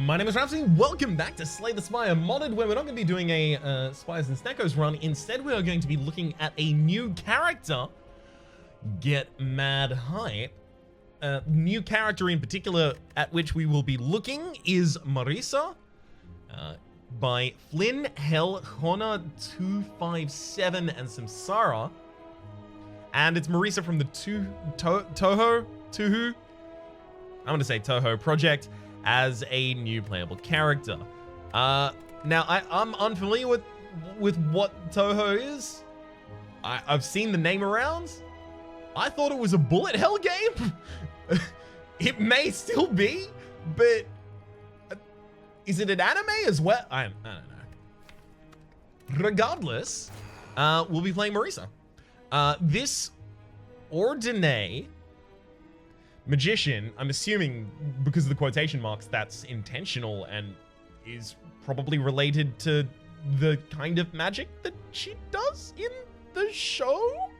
My name is Rhapsody. Welcome back to Slay the Spire Modded, where we're not going to be doing a Spires and Sneckos run. Instead, we are going to be looking at a new character. Get mad hype. New character in particular at which we will be looking is Marisa, by Flynn Hell Hona 257 and Samsara. And it's Marisa from the Toho? I'm going to say Toho project as a new playable character. Now, I'm unfamiliar with what Toho is. I've seen the name around. I thought it was a bullet hell game. It may still be, but is it an anime as well? I don't know. Regardless, we'll be playing Marisa. This Ordine magician, I'm assuming because of the quotation marks, that's intentional and is probably related to the kind of magic that she does in the show.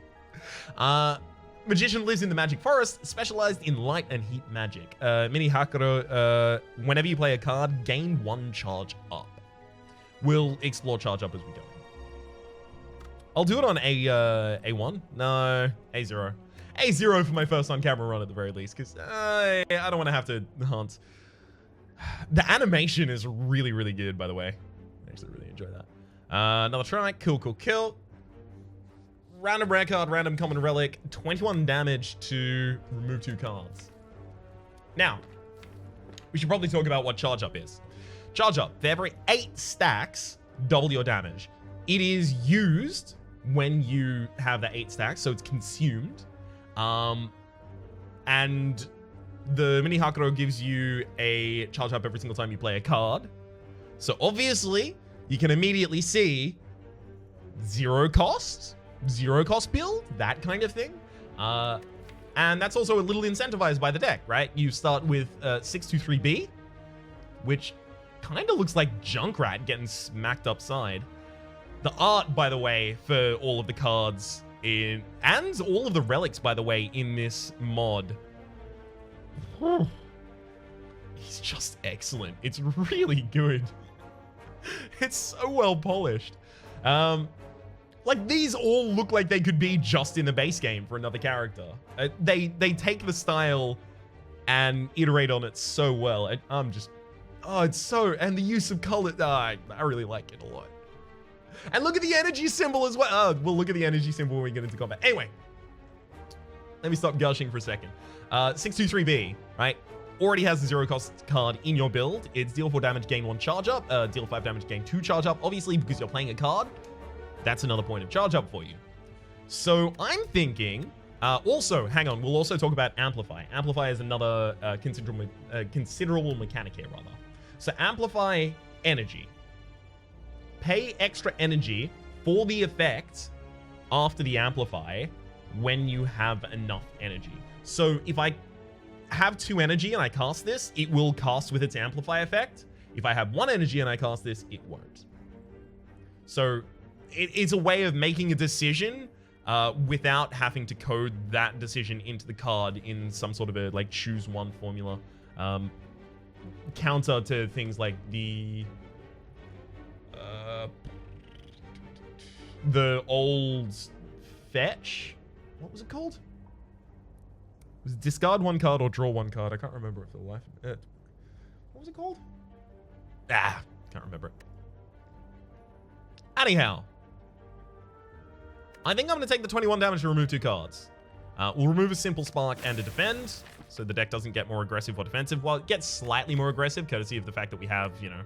Magician lives in the magic forest, specialized in light and heat magic. Mini Hakuro, whenever you play a card, gain 1 charge up. We'll explore charge up as we go. I'll do it on A1. No, A0. A0 for my first on-camera run at the very least, because I don't want to have to hunt. The animation is really, really good, by the way. I actually really enjoy that. Another try. Cool, cool, kill. Random rare card, random common relic. 21 damage to remove 2 cards. Now, we should probably talk about what charge up is. Charge up, for every 8 stacks, double your damage. It is used when you have the 8 stacks, so it's consumed. And the Mini Hakuro gives you a charge up every single time you play a card. So obviously, you can immediately see zero cost build, that kind of thing. And that's also a little incentivized by the deck, right? You start with 623B, which kind of looks like Junkrat getting smacked upside. The art, by the way, for all of the cards and all of the relics, by the way, in this mod, he's just excellent. It's really good. It's so well polished. Like, these all look like they could be just in the base game for another character. They take the style and iterate on it so well. It's so, and the use of color, I really like it a lot. And look at the energy symbol as well. We'll look at the energy symbol when we get into combat. Anyway, let me stop gushing for a second. 623B, right? Already has the 0 cost card in your build. It's deal 4 damage, gain 1 charge up. Deal 5 damage, gain 2 charge up. Obviously, because you're playing a card, that's another point of charge up for you. So I'm thinking, also, hang on, we'll also talk about Amplify. Amplify is another considerable mechanic here, rather. So Amplify energy. Pay extra energy for the effect after the Amplify when you have enough energy. So if I have 2 energy and I cast this, it will cast with its Amplify effect. If I have 1 energy and I cast this, it won't. So it's a way of making a decision without having to code that decision into the card in some sort of a like choose one formula. Counter to things like the old fetch. What was it called? It was discard 1 card or draw 1 card. I can't remember it for the life of it. What was it called? Can't remember it. Anyhow, I think I'm going to take the 21 damage to remove 2 cards. We'll remove a simple spark and a defend, so the deck doesn't get more aggressive or defensive. While it gets slightly more aggressive, courtesy of the fact that we have, you know,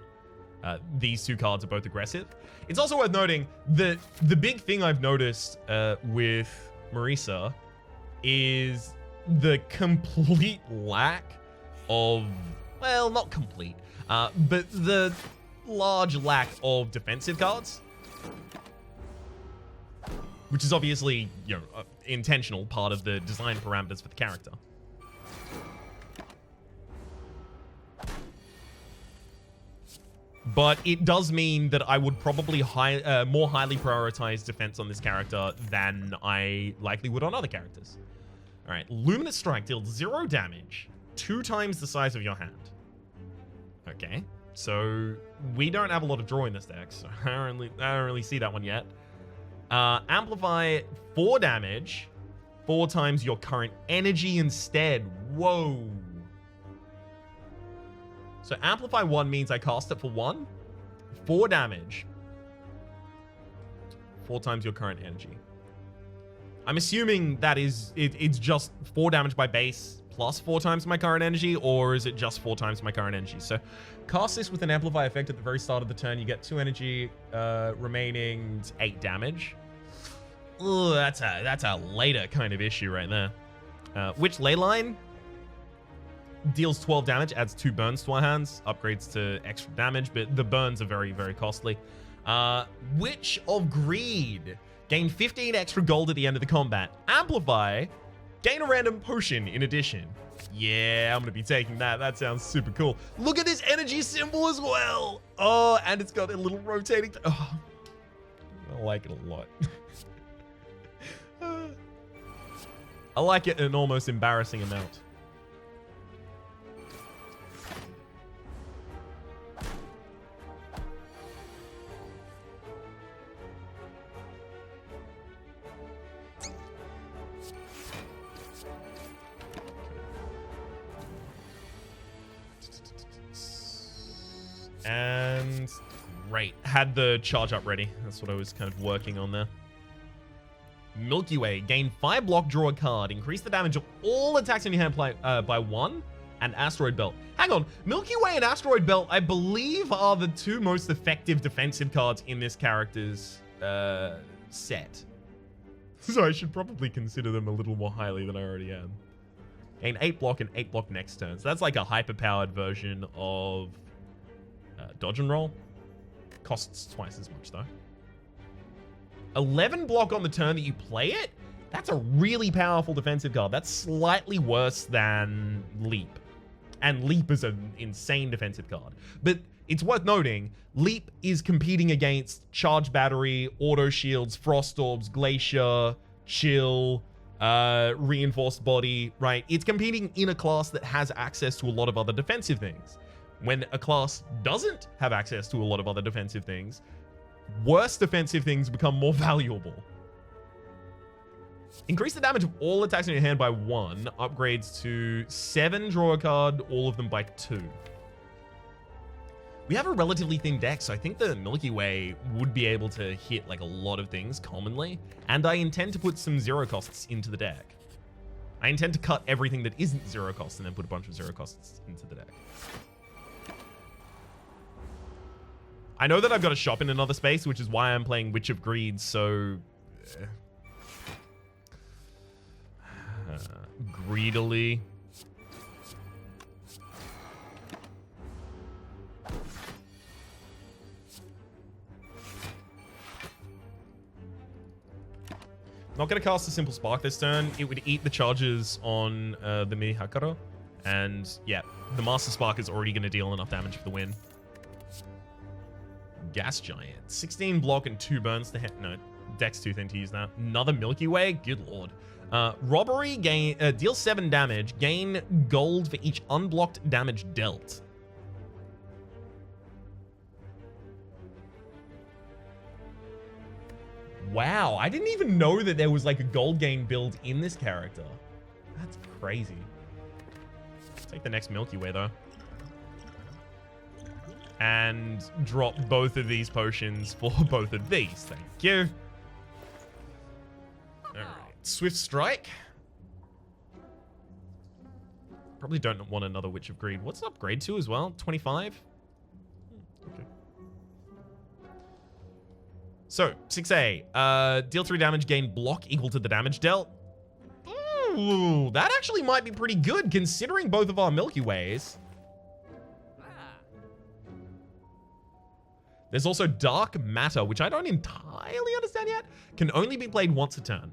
these 2 cards are both aggressive. It's also worth noting that the big thing I've noticed with Marisa is the complete lack of, well, not complete, but the large lack of defensive cards. Which is obviously, you know, intentional part of the design parameters for the character. But it does mean that I would probably more highly prioritize defense on this character than I likely would on other characters. All right, Luminous Strike deals 0 damage, 2 times the size of your hand. Okay, so we don't have a lot of draw in this deck, so I don't really see that one yet. Amplify 4 damage, 4 times your current energy instead. Whoa. So amplify 1 means I cast it for 1, 4 damage, 4 times your current energy. I'm assuming that it's just 4 damage by base plus 4 times my current energy, or is it just 4 times my current energy? So cast this with an amplify effect at the very start of the turn. You get 2 energy, remaining 8 damage. Ugh, that's a later kind of issue right there. Witch Leyline deals 12 damage, adds 2 burns to our hands, upgrades to extra damage, but the burns are very, very costly. Witch of Greed. Gain 15 extra gold at the end of the combat. Amplify. Gain a random potion in addition. Yeah, I'm going to be taking that. That sounds super cool. Look at this energy symbol as well. Oh, and it's got a little rotating... Oh, I like it a lot. I like it an almost embarrassing amount. And great. Had the charge up ready. That's what I was kind of working on there. Milky Way. Gain 5 block, draw a card. Increase the damage of all attacks in your hand by 1. And Asteroid Belt. Hang on. Milky Way and Asteroid Belt, I believe, are the 2 most effective defensive cards in this character's set. So I should probably consider them a little more highly than I already am. Gain 8 block and 8 block next turn. So that's like a hyper-powered version of dodge and roll. Costs twice as much though. 11 block on the turn that you play it? That's a really powerful defensive card. That's slightly worse than Leap. And Leap is an insane defensive card. But it's worth noting, Leap is competing against Charge Battery, Auto Shields, Frost Orbs, Glacier, Chill, Reinforced Body, right? It's competing in a class that has access to a lot of other defensive things. When a class doesn't have access to a lot of other defensive things, worse defensive things become more valuable. Increase the damage of all attacks in your hand by 1. Upgrades to 7, draw a card, all of them by 2. We have a relatively thin deck, so I think the Milky Way would be able to hit like a lot of things commonly. And I intend to put some 0 costs into the deck. I intend to cut everything that isn't 0 cost and then put a bunch of 0 costs into the deck. I know that I've got a shop in another space, which is why I'm playing Witch of Greed, so... greedily. Not going to cast a Simple Spark this turn. It would eat the charges on the Mihakaro. And yeah, the Master Spark is already going to deal enough damage for the win. Gas Giant. 16 block and 2 burns to hit. No, Dex too thin to use that. Another Milky Way? Good lord. Robbery. Deal 7 damage. Gain gold for each unblocked damage dealt. Wow, I didn't even know that there was like a gold gain build in this character. That's crazy. Take the next Milky Way though. And drop both of these potions for both of these. Thank you. Alright, Swift Strike. Probably don't want another Witch of Greed. What's it upgrade to as well? 25? Okay. So, 6A. Deal 3 damage, gain block equal to the damage dealt. Ooh, that actually might be pretty good considering both of our Milky Ways. There's also Dark Matter, which I don't entirely understand yet. Can only be played once a turn.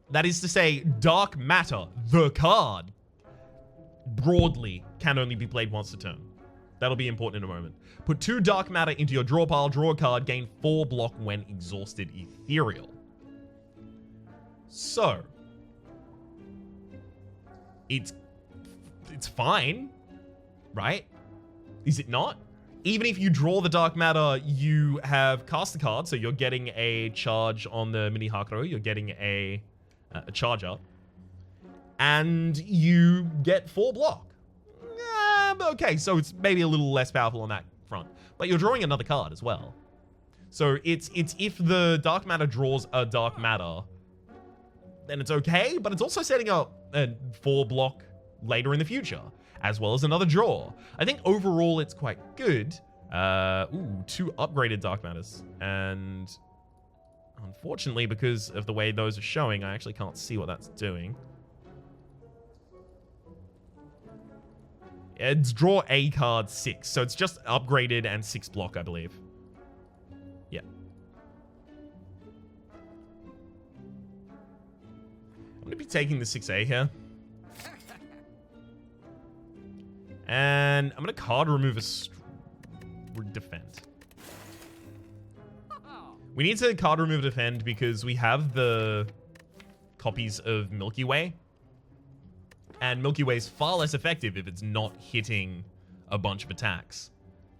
That is to say, Dark Matter, the card, broadly can only be played once a turn. That'll be important in a moment. Put 2 Dark Matter into your draw pile, draw a card, gain 4 block when exhausted. Ethereal. So, it's fine, right? Is it not? Even if you draw the dark matter, you have cast the card, so you're getting a charge on the mini Hakuro, you're getting a charge up, and you get 4 block. Okay, so it's maybe a little less powerful on that front, but you're drawing another card as well. So it's if the dark matter draws a dark matter, then it's okay, but it's also setting up a 4 block later in the future, as well as another draw. I think overall it's quite good. 2 upgraded dark matters, and unfortunately, because of the way those are showing, I actually can't see what that's doing. It's draw a card 6, so it's just upgraded and 6 block, I believe. Yeah. I'm going to be taking the 6A here. And I'm going to card remove a defend. We need to card remove a defend because we have the copies of Milky Way. And Milky Way is far less effective if it's not hitting a bunch of attacks.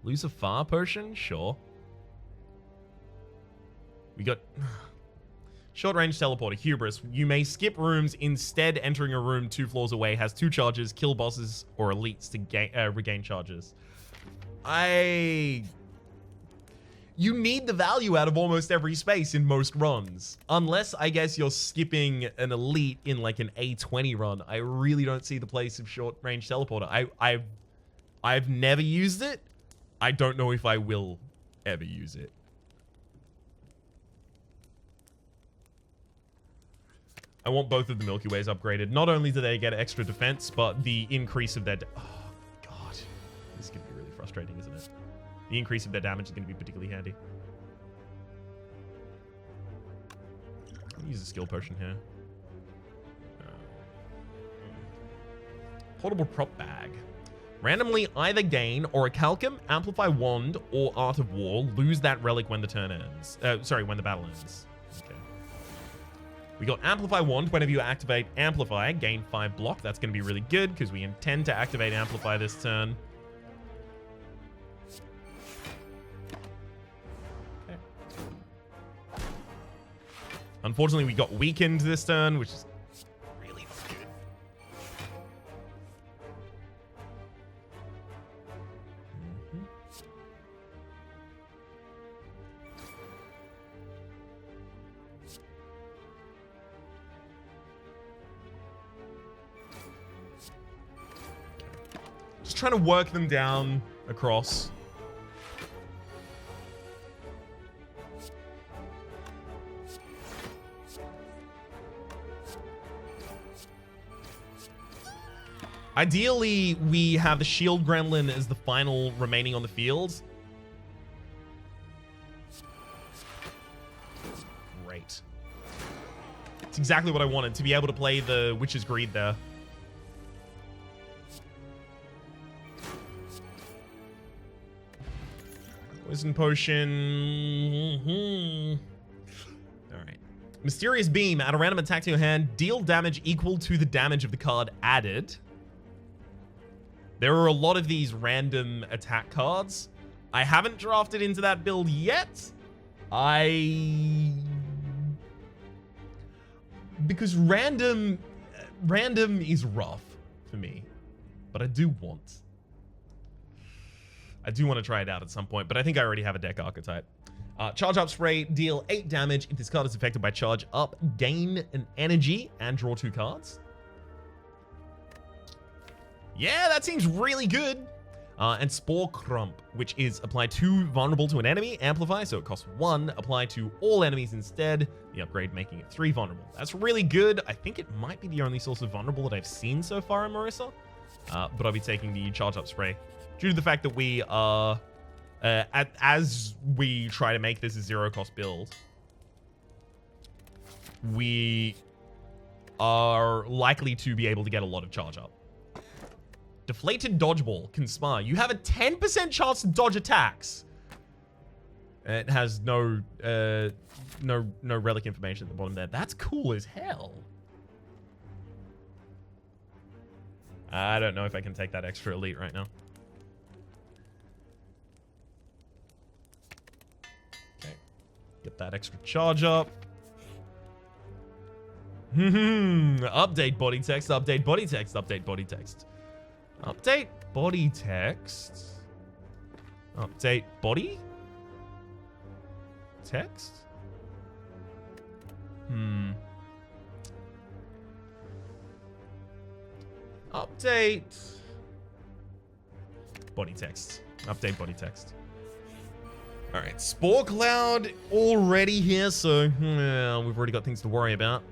Lose a far potion? Sure. We got short range teleporter, hubris. You may skip rooms, instead entering a room 2 floors away, has 2 charges, kill bosses or elites to regain charges. You need the value out of almost every space in most runs. Unless, I guess, you're skipping an elite in like an A20 run. I really don't see the place of short range teleporter. I've never used it. I don't know if I will ever use it. I want both of the Milky Ways upgraded. Not only do they get extra defense, but the increase of their... Oh, God. This is going to be really frustrating, isn't it? The increase of their damage is going to be particularly handy. I'll use a skill potion here. Portable prop bag. Randomly either gain or a Calcum, Amplify Wand, or Art of War. Lose that relic when the turn ends. When the battle ends. Okay. We got Amplify Wand. Whenever you activate Amplify, gain 5 block. That's going to be really good because we intend to activate Amplify this turn. Unfortunately, we got weakened this turn, which is really not good. Just trying to work them down across. Ideally, we have the Shield Gremlin as the final remaining on the field. Great. It's exactly what I wanted, to be able to play the Witch's Greed there. Poison Potion. Alright. Mysterious Beam. Add a random attack to your hand. Deal damage equal to the damage of the card added. There are a lot of these random attack cards. I haven't drafted into that build yet. Because random is rough for me. But I do want to try it out at some point, but I think I already have a deck archetype. Charge Up Spray, deal 8 damage. If this card is affected by Charge Up, gain an energy and draw 2 cards. Yeah, that seems really good. And Spore Crump, which is apply 2 vulnerable to an enemy, amplify, so it costs 1, apply to all enemies instead, the upgrade making it 3 vulnerable. That's really good. I think it might be the only source of vulnerable that I've seen so far in Marisa, but I'll be taking the Charge Up Spray due to the fact that we are, as we try to make this a 0-cost build, we are likely to be able to get a lot of charge up. Deflated Dodgeball, Conspire. You have a 10% chance to dodge attacks. It has no relic information at the bottom there. That's cool as hell. I don't know if I can take that extra elite right now. Get that extra charge up. Update body text, update body text, update body text. Update body text. Update body text? Update body text. Update body text. Alright, Spore Cloud already here, so we've already got things to worry about.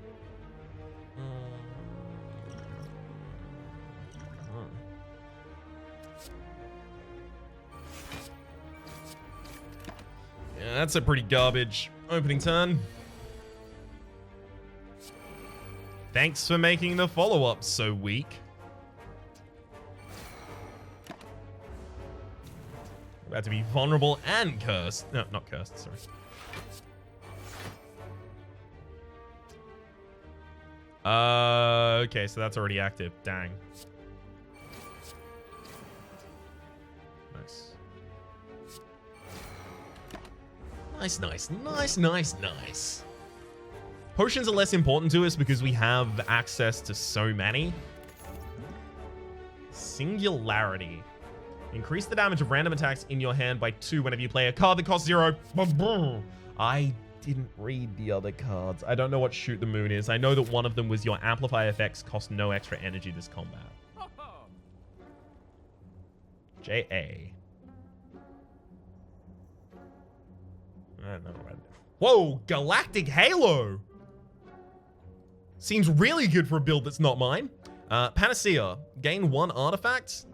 Yeah, that's a pretty garbage opening turn. Thanks for making the follow-up so weak. About to be vulnerable and cursed. No, not cursed, sorry. Okay, so that's already active. Dang. Nice. Nice. Potions are less important to us because we have access to so many. Singularity. Increase the damage of random attacks in your hand by 2 whenever you play a card that costs 0. I didn't read the other cards. I don't know what Shoot the Moon is. I know that one of them was your amplify effects cost no extra energy this combat. J.A. I don't know. Whoa, Galactic Halo! Seems really good for a build that's not mine. Panacea. Gain 1 artifact.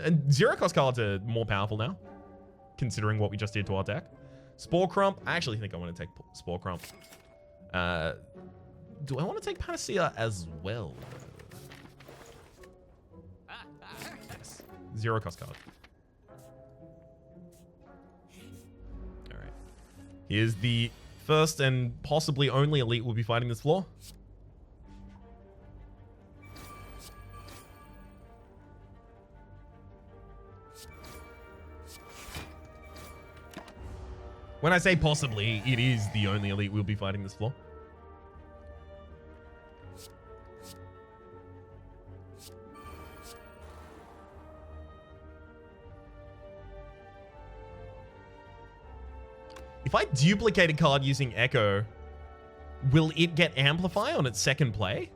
And 0 cost cards are more powerful now, considering what we just did to our deck. Spore Crump. I actually think I want to take Spore Crump. Do I want to take Panacea as well? Yes. 0 cost card. Alright. Here's the first and possibly only elite we'll be fighting this floor. When I say possibly, it is the only elite we'll be fighting this floor. If I duplicate a card using Echo, will it get Amplify on its second play?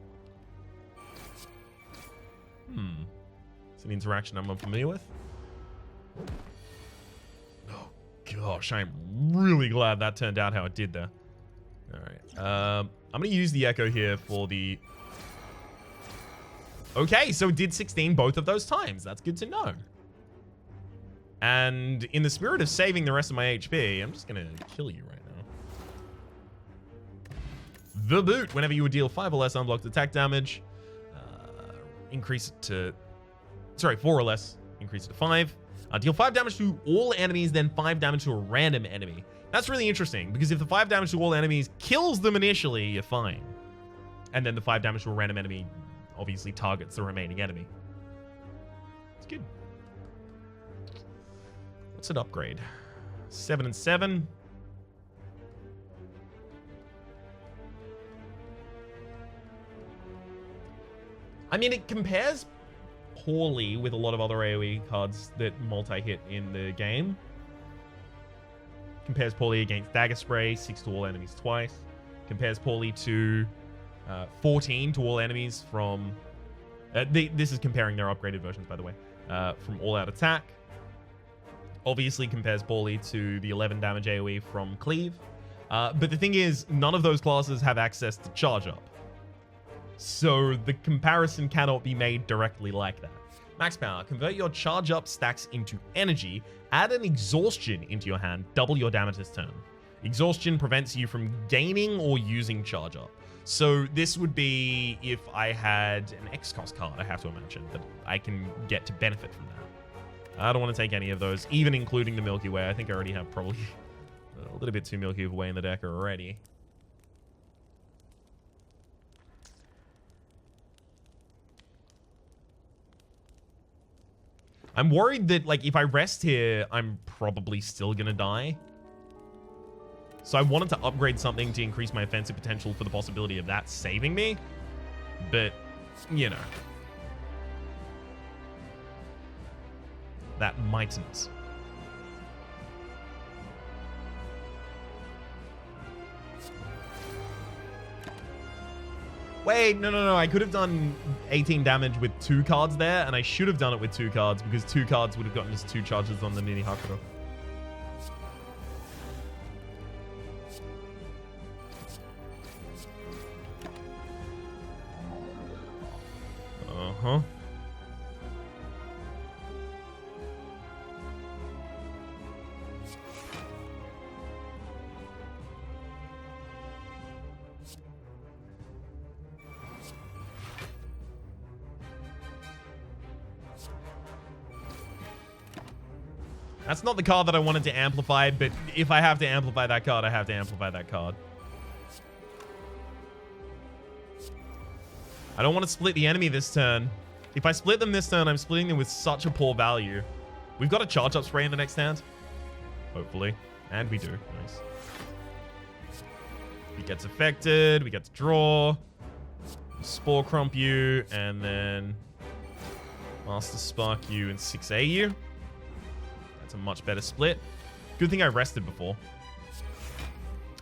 It's an interaction I'm unfamiliar with. Gosh, I'm really glad that turned out how it did there. Alright. I'm going to use the Echo here for the... Okay, so it did 16 both of those times. That's good to know. And in the spirit of saving the rest of my HP, I'm just going to kill you right now. The Boot. Whenever you would deal 5 or less unblocked attack damage, increase it to... Sorry, 4 or less. Increase it to 5. Deal 5 damage to all enemies, then 5 damage to a random enemy. That's really interesting, because if the 5 damage to all enemies kills them initially, you're fine. And then the 5 damage to a random enemy obviously targets the remaining enemy. It's good. What's an upgrade? 7 and 7. I mean, it compares poorly with a lot of other AoE cards that multi-hit in the game. Compares poorly against Dagger Spray, 6 to all enemies twice. Compares poorly to 14 to all enemies from... this is comparing their upgraded versions, by the way. From All Out Attack. Obviously compares poorly to the 11 damage AoE from Cleave. But the thing is, none of those classes have access to Charge Up. So the comparison cannot be made directly like that. Max Power. Convert your Charge Up stacks into energy. Add an Exhaustion into your hand. Double your damage this turn. Exhaustion prevents you from gaining or using Charge Up. So this would be if I had an X-Cost card, I have to imagine, that I can get to benefit from that. I don't want to take any of those, even including the Milky Way. I think I already have probably a little bit too Milky Way in the deck already. I'm worried that, like, if I rest here, I'm probably still gonna die. So I wanted to upgrade something to increase my offensive potential for the possibility of that saving me. But, you know. That mightn't. Wait, no. I could have done 18 damage with 2 cards there, and I should have done it with 2 cards because 2 cards would have gotten us 2 charges on the Nini Hakuro. Uh-huh. That's not the card that I wanted to amplify, but if I have to amplify that card, I have to amplify that card. I don't want to split the enemy this turn. If I split them this turn, I'm splitting them with such a poor value. We've got a charge up spray in the next hand. Hopefully. And we do. Nice. He gets affected. We get to draw. Spore Crump you. And then Master Spark you and 6A you. That's a much better split. Good thing I rested before.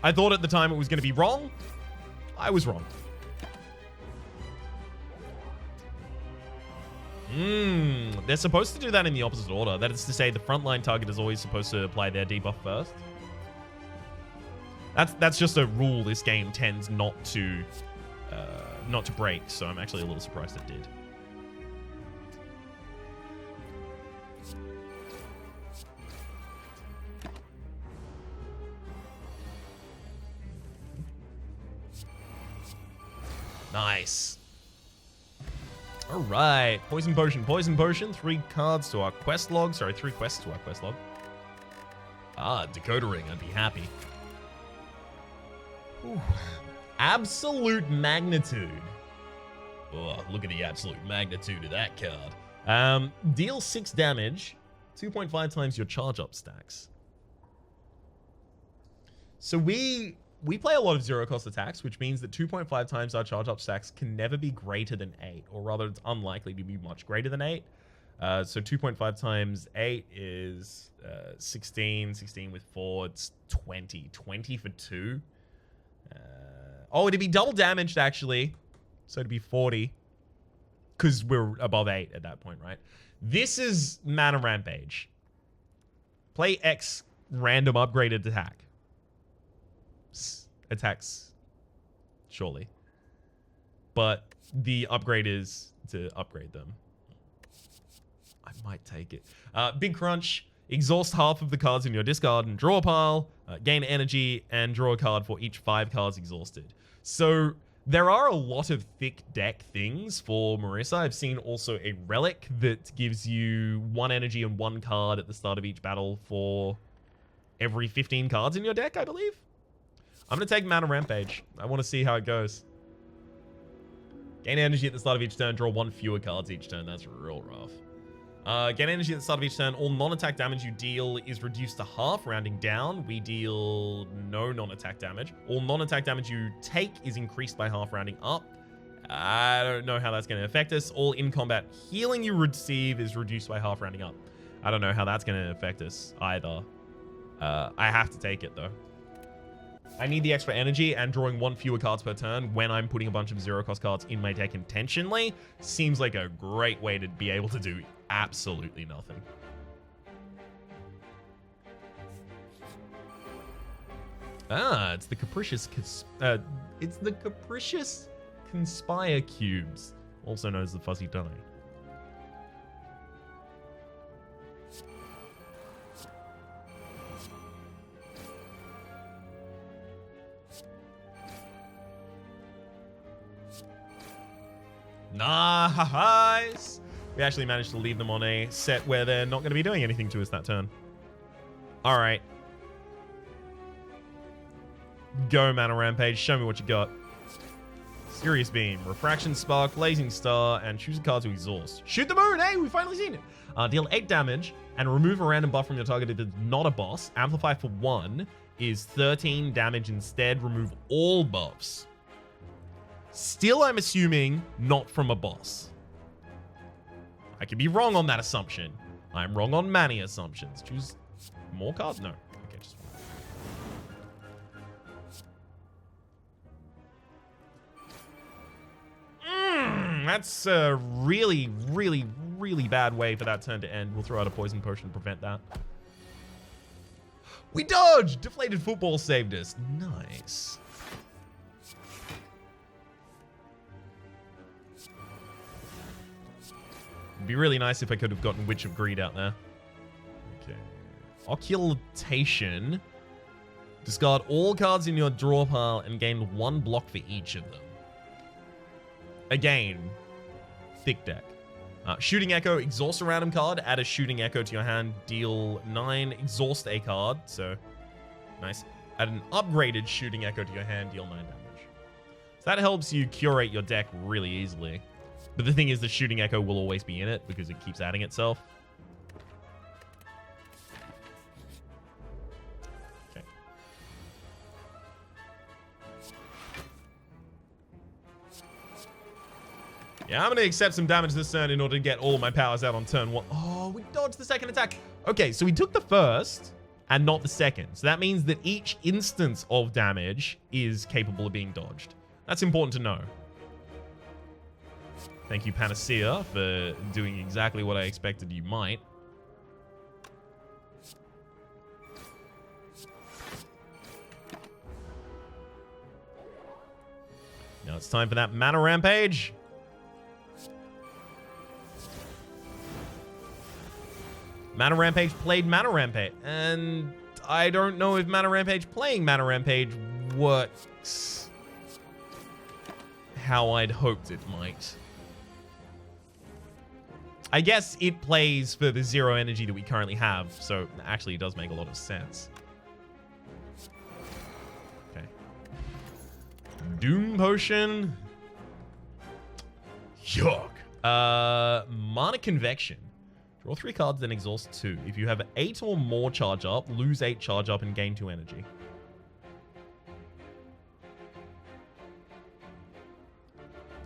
I thought at the time it was going to be wrong. I was wrong. They're supposed to do that in the opposite order. That is to say, the frontline target is always supposed to apply their debuff first. That's just a rule this game tends not to break, so I'm actually a little surprised it did. Nice. All right. Poison Potion. Poison Potion. 3 cards to our quest log. Sorry, 3 quests to our quest log. Ah, Dakota Ring. I'd be happy. Ooh. Absolute Magnitude. Oh, look at the absolute magnitude of that card. Deal 6 damage. 2.5 times your charge up stacks. So we play a lot of zero-cost attacks, which means that 2.5 times our charge-up stacks can never be greater than 8, or rather, it's unlikely to be much greater than 8. So 2.5 times 8 is 16. 16 with 4, it's 20. 20 for 2. Oh, it'd be double damaged, actually. So it'd be 40. Because we're above 8 at that point, right? This is Manna Rampage. Play X random upgraded attack. Attacks, surely. But the upgrade is to upgrade them. I might take it. Big Crunch. Exhaust half of the cards in your discard and draw a pile. Gain energy and draw a card for each 5 cards exhausted. So there are a lot of thick deck things for Marisa. I've seen also a relic that gives you 1 energy and 1 card at the start of each battle for every 15 cards in your deck, I believe. I'm going to take Manna Rampage. I want to see how it goes. Gain energy at the start of each turn. Draw 1 fewer cards each turn. That's real rough. Gain energy at the start of each turn. All non-attack damage you deal is reduced to half, rounding down. We deal no non-attack damage. All non-attack damage you take is increased by half, rounding up. I don't know how that's going to affect us. All in-combat healing you receive is reduced by half, rounding up. I don't know how that's going to affect us either. I have to take it, though. I need the extra energy, and drawing 1 fewer cards per turn when I'm putting a bunch of zero-cost cards in my deck intentionally seems like a great way to be able to do absolutely nothing. Ah, it's the capricious Conspire cubes, also known as the fuzzy die. Nice! We actually managed to leave them on a set where they're not going to be doing anything to us that turn. Alright. Go, Manna Rampage. Show me what you got. Serious Beam, Refraction Spark, Blazing Star, and choose a card to exhaust. Shoot the moon! Hey, we've finally seen it! Deal 8 damage, and remove a random buff from your target if it's not a boss. Amplify for 1 is 13 damage instead. Remove all buffs. Still, I'm assuming not from a boss. I could be wrong on that assumption. I'm wrong on many assumptions. Choose more cards? No. Okay, just one. That's a really, really, really bad way for that turn to end. We'll throw out a poison potion to prevent that. We dodged! Deflated football saved us. Nice. It'd be really nice if I could have gotten Witch of Greed out there. Okay. Occultation. Discard all cards in your draw pile and gain 1 block for each of them. Again, thick deck. Shooting Echo, exhaust a random card, add a Shooting Echo to your hand, deal 9, exhaust a card, so nice. Add an upgraded Shooting Echo to your hand, deal 9 damage. So that helps you curate your deck really easily. But the thing is, the Shooting Echo will always be in it because it keeps adding itself. Okay. Yeah, I'm going to accept some damage this turn in order to get all of my powers out on turn 1. Oh, we dodged the second attack. Okay, so we took the first and not the second. So that means that each instance of damage is capable of being dodged. That's important to know. Thank you, Panacea, for doing exactly what I expected you might. Now it's time for that Manna Rampage. Manna Rampage played Manna Rampage, and I don't know if Manna Rampage playing Manna Rampage works how I'd hoped it might. I guess it plays for the 0 energy that we currently have, so actually it does make a lot of sense. Okay. Doom Potion. Yuck. Mana Convection. Draw 3 cards, then exhaust 2. If you have 8 or more charge up, lose 8 charge up and gain 2 energy.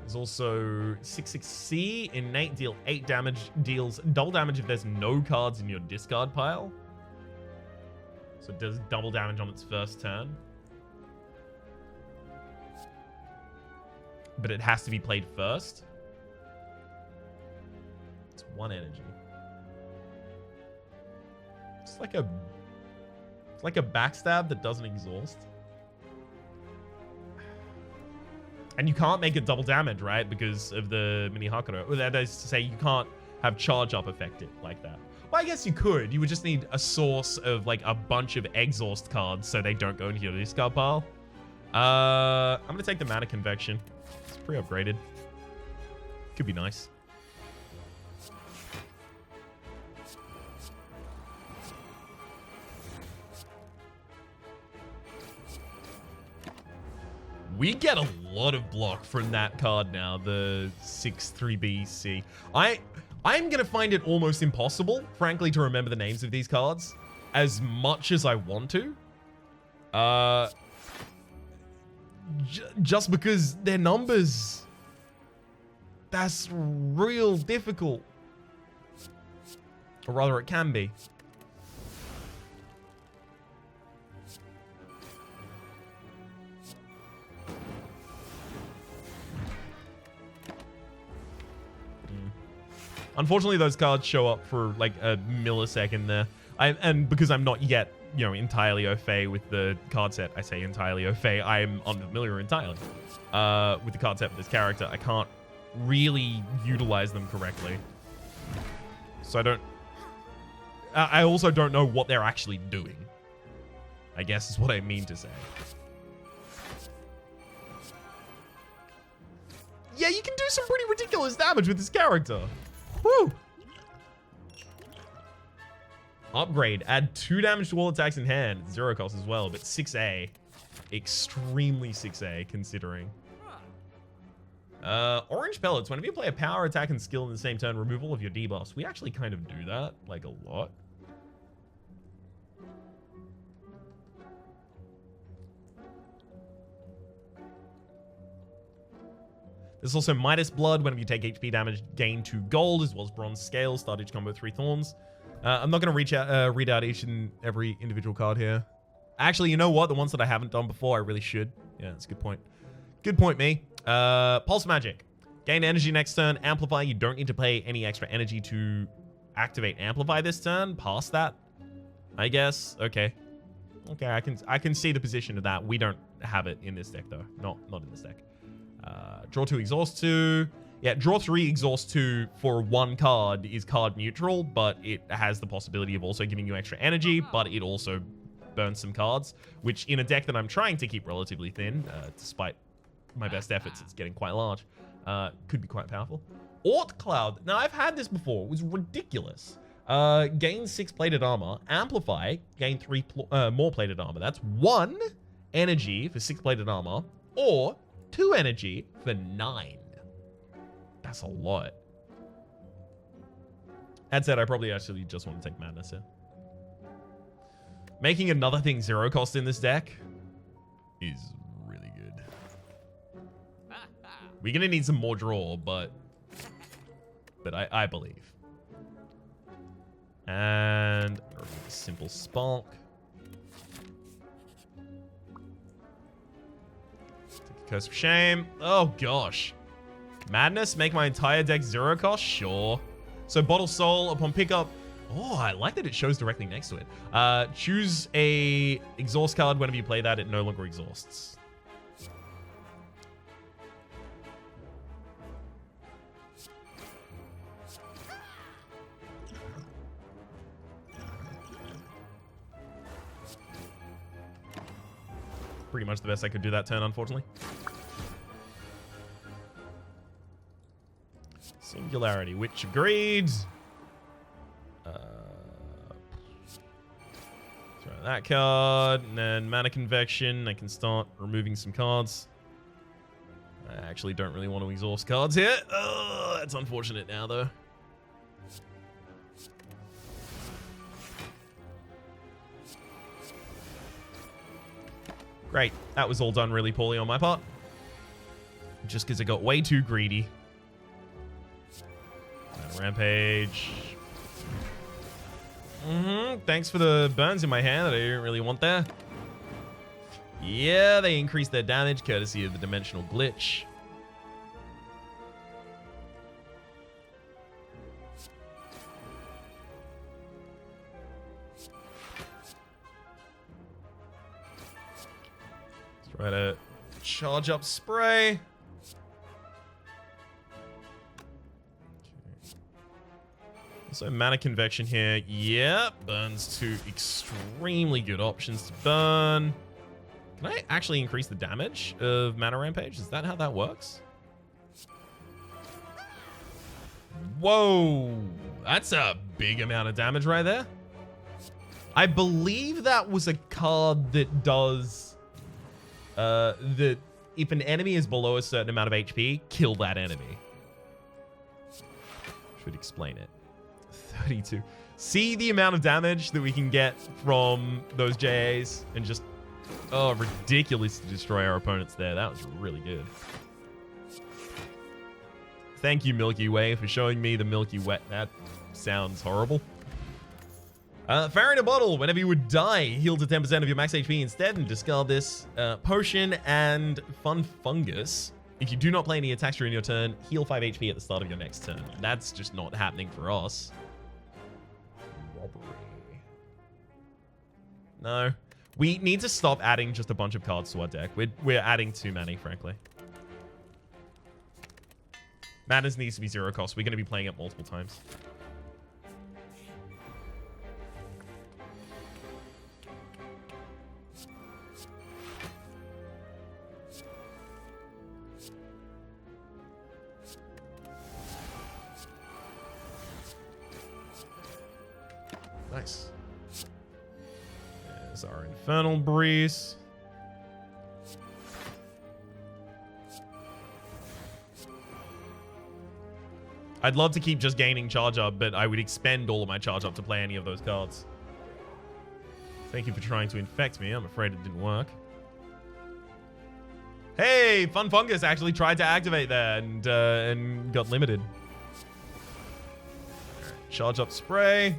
There's also 6/6C. Innate, deal 8 damage, deals double damage if there's no cards in your discard pile. So it does double damage on its first turn. But it has to be played first. It's 1 energy. It's like a backstab that doesn't exhaust. And you can't make it double damage, right? Because of the mini Hakuro. That is to say, you can't have charge up affect it like that. Well, I guess you could. You would just need a source of like a bunch of exhaust cards so they don't go into your discard pile. I'm gonna take the Mana Convection. It's pre-upgraded. Could be nice. We get a lot of block from that card now, the 6/3BC. I'm going to find it almost impossible, frankly, to remember the names of these cards as much as I want to. Just because their numbers, that's real difficult. Or rather, it can be. Unfortunately, those cards show up for like a millisecond there. And because I'm not yet, entirely au fait with the card set, I say entirely au fait, I'm unfamiliar entirely with the card set for this character. I can't really utilize them correctly. So I also don't know what they're actually doing, I guess is what I mean to say. Yeah, you can do some pretty ridiculous damage with this character. Woo! Upgrade. Add 2 damage to all attacks in hand. 0 cost as well, but 6A. Extremely 6A, considering. Orange Pellets. Whenever you play a power, attack, and skill in the same turn, remove all of your debuffs. We actually kind of do that, like, a lot. There's also Midas Blood. Whenever you take HP damage, gain 2 gold, as well as Bronze Scale. Start each combo with 3 thorns. I'm not going to read out each and every individual card here. Actually, you know what? The ones that I haven't done before, I really should. Yeah, that's a good point. Good point, me. Pulse Magic. Gain energy next turn. Amplify. You don't need to pay any extra energy to activate Amplify this turn. Past that, I guess. Okay. Okay, I can see the position of that. We don't have it in this deck, though. Not in this deck. Draw 2, exhaust 2. Yeah, draw 3, exhaust 2 for 1 card is card neutral, but it has the possibility of also giving you extra energy, but it also burns some cards, which in a deck that I'm trying to keep relatively thin, despite my best efforts, it's getting quite large. Could be quite powerful. Ort Cloud. Now, I've had this before. It was ridiculous. Gain 6 plated armor. Amplify. Gain 3 more plated armor. That's 1 energy for 6 plated armor, or 2 energy for 9. That's a lot. That said, I probably actually just want to take Madness here. Making another thing 0 cost in this deck is really good. We're going to need some more draw, but I believe. And a simple Spunk. Take a Curse of Shame. Oh, gosh. Madness? Make my entire deck 0 cost? Sure. So Bottle Soul upon pickup. Oh, I like that it shows directly next to it. Choose a exhaust card. Whenever you play that, it no longer exhausts. Pretty much the best I could do that turn, unfortunately. Singularity, which agreed. Throw that card, and then Mana Convection. I can start removing some cards. I actually don't really want to exhaust cards here. Oh, that's unfortunate now, though. Great. That was all done really poorly on my part. Just because I got way too greedy. Manna Rampage. Thanks for the burns in my hand that I didn't really want there. Yeah, they increased their damage courtesy of the dimensional glitch. Let's try to charge up Spray. So Mana Convection here. Yeah, burns 2 extremely good options to burn. Can I actually increase the damage of Manna Rampage? Is that how that works? Whoa, that's a big amount of damage right there. I believe that was a card that does that if an enemy is below a certain amount of HP, kill that enemy. Should explain it. 32. See the amount of damage that we can get from those JAs and just, oh, ridiculously destroy our opponents there. That was really good. Thank you, Milky Way, for showing me the Milky Way. That sounds horrible. Fire in a Bottle. Whenever you would die, heal to 10% of your max HP instead and discard this potion and Fun Fungus. If you do not play any attacks during your turn, heal 5 HP at the start of your next turn. That's just not happening for us. Robbery. No. We need to stop adding just a bunch of cards to our deck. We're adding too many, frankly. Madness needs to be 0 cost. We're going to be playing it multiple times. Nice. There's our Infernal Breeze. I'd love to keep just gaining charge up, but I would expend all of my charge up to play any of those cards. Thank you for trying to infect me. I'm afraid it didn't work. Hey, Fun Fungus actually tried to activate there and got limited. Charge up spray.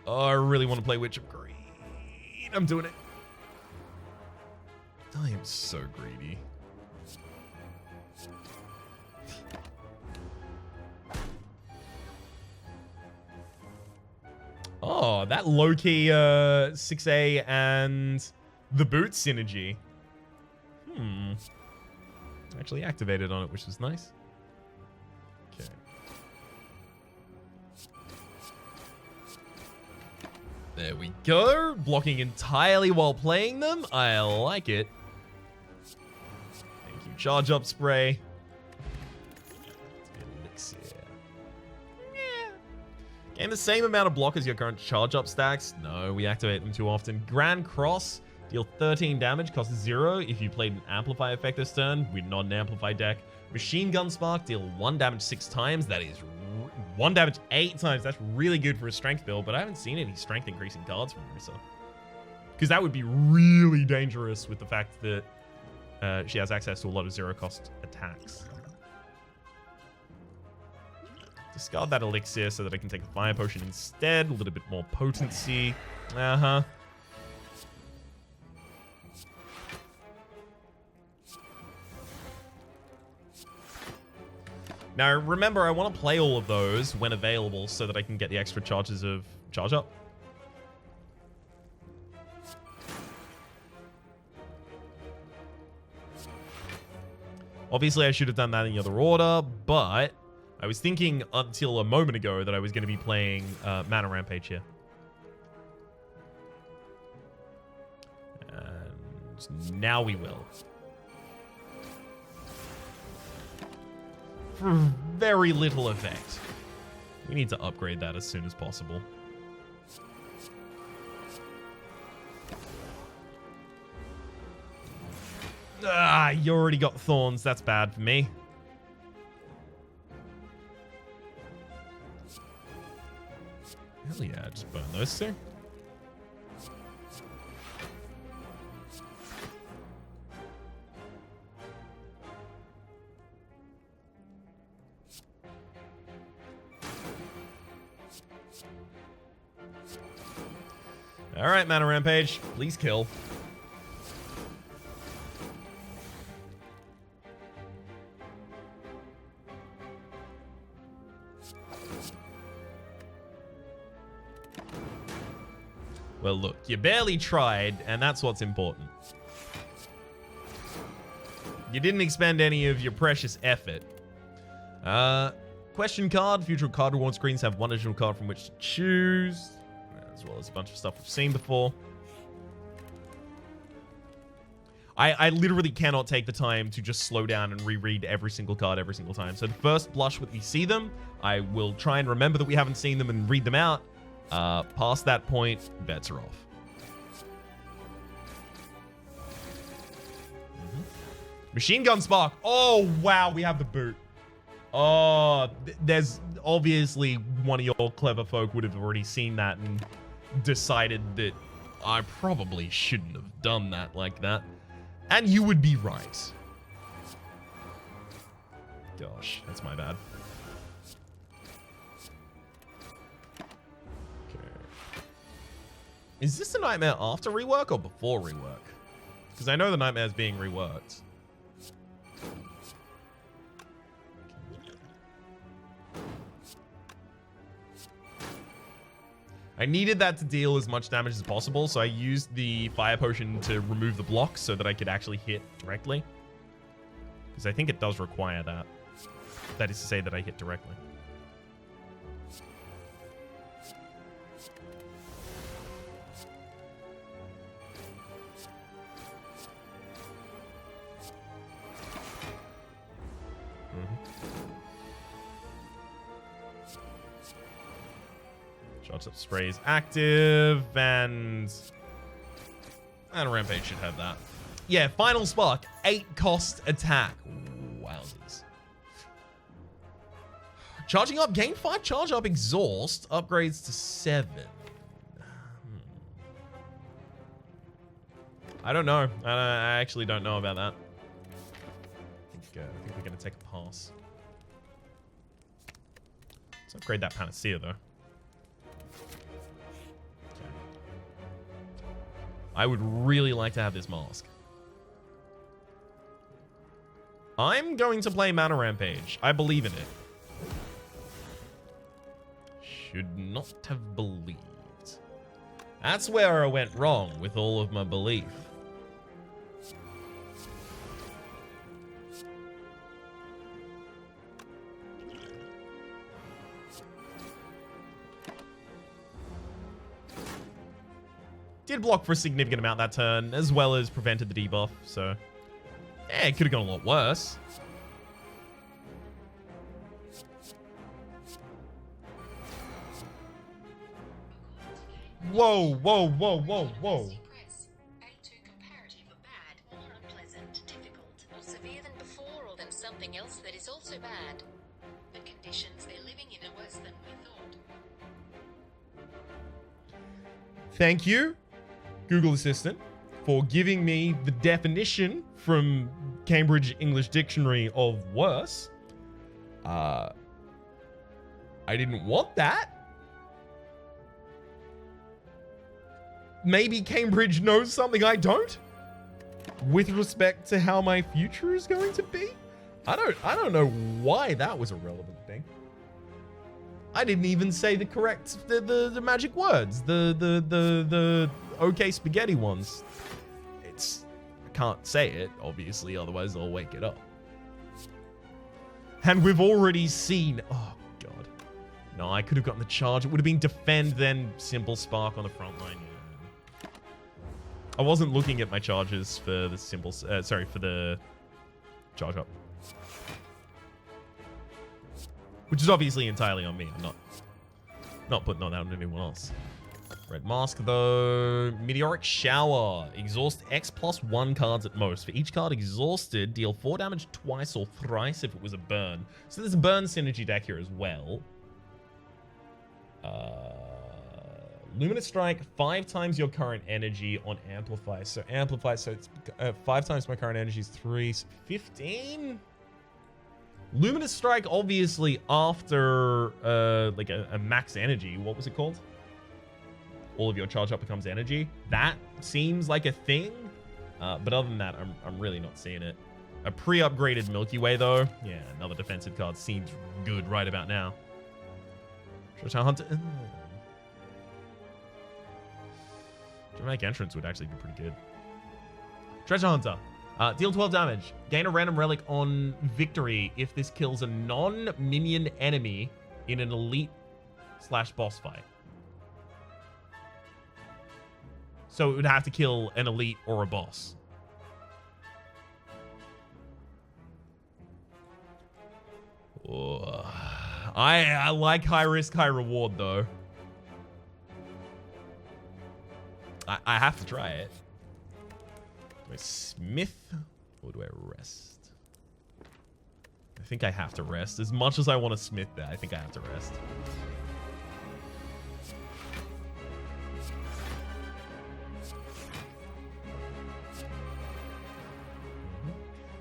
Oh, I really want to play Witch of Greed. I'm doing it. I am so greedy. Oh, that low-key 6A and the boot synergy. Actually activated on it, which was nice. Okay. There we go. Blocking entirely while playing them. I like it. Thank you. Charge up spray. Elixir. Yeah. Gain the same amount of block as your current charge up stacks. No, we activate them too often. Grand Cross. Deal 13 damage, costs 0 if you played an Amplify effect this turn. We're not an Amplify deck. Machine Gun Spark, deal 1 damage 6 times. That is 1 damage 8 times. That's really good for a strength build, but I haven't seen any strength increasing cards from Marisa. Because that would be really dangerous with the fact that she has access to a lot of 0-cost attacks. Discard that elixir so that I can take a fire potion instead. A little bit more potency. Uh-huh. Now, remember, I want to play all of those when available so that I can get the extra charges of charge up. Obviously, I should have done that in the other order, but I was thinking until a moment ago that I was going to be playing Manna Rampage here. And now we will. For very little effect. We need to upgrade that as soon as possible. Ah, you already got thorns. That's bad for me. Hell yeah, just burn those two. All right, Manna Rampage, please kill. Well, look, you barely tried, and that's what's important. You didn't expend any of your precious effort. Question card. Future card reward screens have one additional card from which to choose, as well as a bunch of stuff we've seen before. I literally cannot take the time to just slow down and reread every single card every single time. So the first blush when we see them, I will try and remember that we haven't seen them and read them out. Past that point, bets are off. Machine Gun Spark. Oh, wow, we have the boot. Oh, there's obviously one of your clever folk would have already seen that and decided that I probably shouldn't have done that like that. And you would be right. Gosh, that's my bad. Okay. Is this a nightmare after rework or before rework? Because I know the nightmare is being reworked. I needed that to deal as much damage as possible, so I used the fire potion to remove the block so that I could actually hit directly. Because I think it does require that. That is to say that I hit directly. Shots up spray is active, and Manna Rampage should have that. Yeah, Final Spark, 8-cost attack. Wowzers. Charging up, gain 5 charge up exhaust, upgrades to 7. I don't know. I actually don't know about that. I think we're going to take a pass. Let's upgrade that Panacea, though. Okay. I would really like to have this mask. I'm going to play Manna Rampage. I believe in it. Should not have believed. That's where I went wrong with all of my belief. Did block for a significant amount that turn, as well as prevented the debuff, so... yeah, it could have gone a lot worse. Whoa, whoa, whoa, whoa, whoa. A2 comparative bad, more unpleasant, difficult, or severe than before, or than something else that is also bad. The conditions they're living in are worse than we thought. Thank you, Google Assistant, for giving me the definition from Cambridge English Dictionary of worse. I didn't want that. Maybe Cambridge knows something I don't with respect to how my future is going to be. I don't know why that was a relevant thing. I didn't even say the correct the magic words, the okay spaghetti ones. I can't say it, obviously, otherwise I'll wake it up. And we've already seen, oh god. No, I could have gotten the charge. It would have been defend, then simple spark on the front line. Yeah. I wasn't looking at my charges for the simple, sorry, for the charge up. Which is obviously entirely on me. I'm not putting on that on anyone else. Red mask though. Meteoric shower. Exhaust X plus 1 cards at most. For each card exhausted, deal 4 damage twice or thrice if it was a burn. So there's a burn synergy deck here as well. Luminous Strike, 5 times your current energy on Amplify. So Amplify, so it's 5 times my current energy is 3, so 15? Luminous Strike, obviously, after like a max energy. What was it called? All of your charge up becomes energy. That seems like a thing. But other than that, I'm really not seeing it. A pre-upgraded Milky Way, though. Yeah, another defensive card seems good right about now. Treasure Hunter. Dramatic Entrance would actually be pretty good. Treasure Hunter. Deal 12 damage. Gain a random relic on victory if this kills a non-minion enemy in an elite/boss fight. So it would have to kill an elite or a boss. Oh, I like high risk, high reward though. I have to try it. Do I smith or do I rest? I think I have to rest. As much as I want to smith that, I think I have to rest.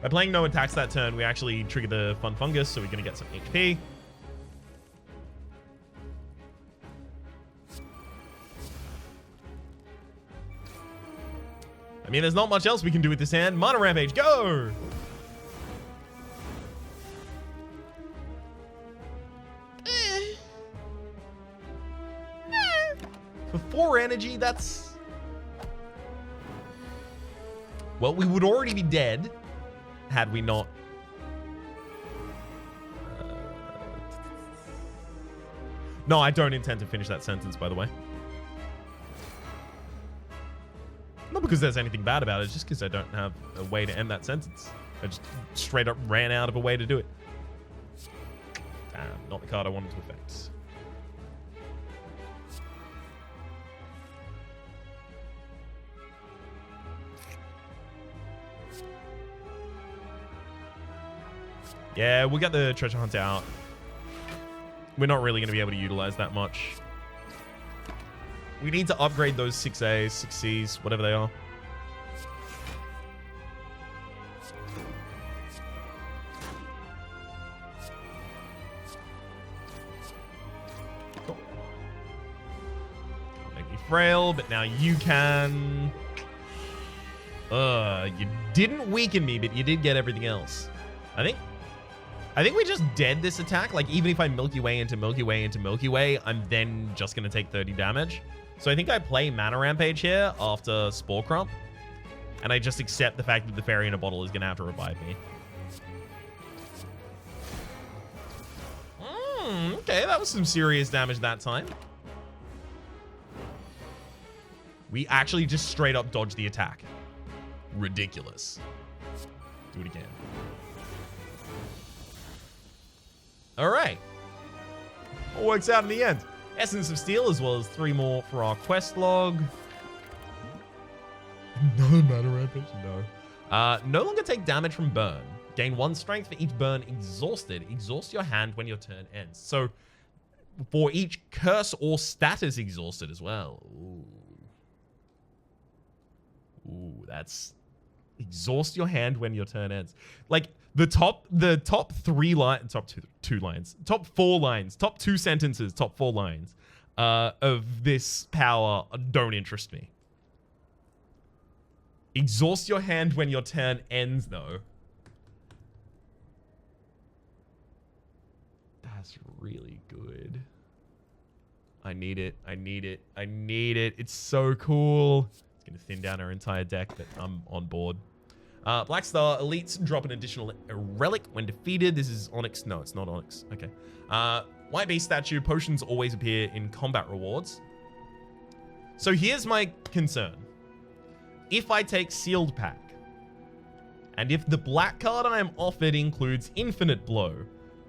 By playing no attacks that turn, we actually trigger the Fun Fungus, so we're going to get some HP. I mean, there's not much else we can do with this hand. Manna Rampage, go! For 4 energy, that's... well, we would already be dead had we not... No, I don't intend to finish that sentence, by the way. Not because there's anything bad about it, it's just because I don't have a way to end that sentence. I just straight up ran out of a way to do it. Damn, not the card I wanted to affect. Yeah, we'll get the Treasure Hunt out. We're not really going to be able to utilize that much. We need to upgrade those 6As, 6Cs, whatever they are. frail, but now you can. You didn't weaken me, but you did get everything else. I think we just dead this attack. Like, even if I Milky Way into Milky Way into Milky Way, I'm then just going to take 30 damage. So I think I play Manna Rampage here after Spore Crump. And I just accept the fact that the fairy in a bottle is going to have to revive me. Okay, that was some serious damage that time. We actually just straight up dodged the attack. Ridiculous. Do it again. All right. All works out in the end. Essence of Steel, as well as 3 more for our quest log. Another Manna Rampage? No. No longer take damage from burn. Gain 1 strength for each burn exhausted. Exhaust your hand when your turn ends. So, for each curse or status exhausted as well. Ooh, that's... Exhaust your hand when your turn ends. Like, the top 3 lines, top 2 lines, top 4 lines, top 2 sentences, top 4 lines of this power don't interest me. Exhaust your hand when your turn ends, though. That's really good. I need it. I need it. I need it. It's so cool. It's going to thin down our entire deck, but I'm on board. Black Star Elites drop an additional relic when defeated. This is Onyx. No, it's not Onyx. Okay. White Beast statue. Potions always appear in combat rewards. So here's my concern. If I take Sealed Pack, and if the black card I am offered includes Infinite Blow,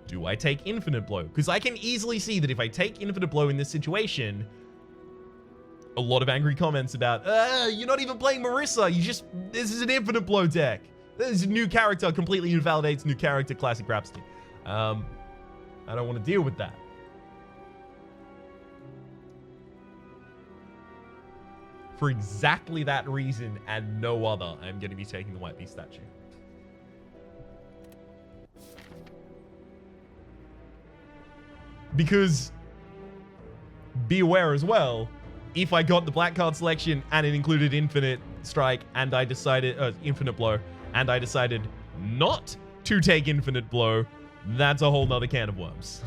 do I take Infinite Blow? Because I can easily see that if I take Infinite Blow in this situation, a lot of angry comments about, you're not even playing Marisa. This is an Infinite Blow deck. This is a new character, completely invalidates new character, classic Rhapsody. I don't want to deal with that. For exactly that reason and no other, I'm going to be taking the White Beast statue. Because, be aware as well, if I got the black card selection and it included Infinite Strike and I decided, Infinite Blow, and I decided not to take Infinite Blow, that's a whole nother can of worms.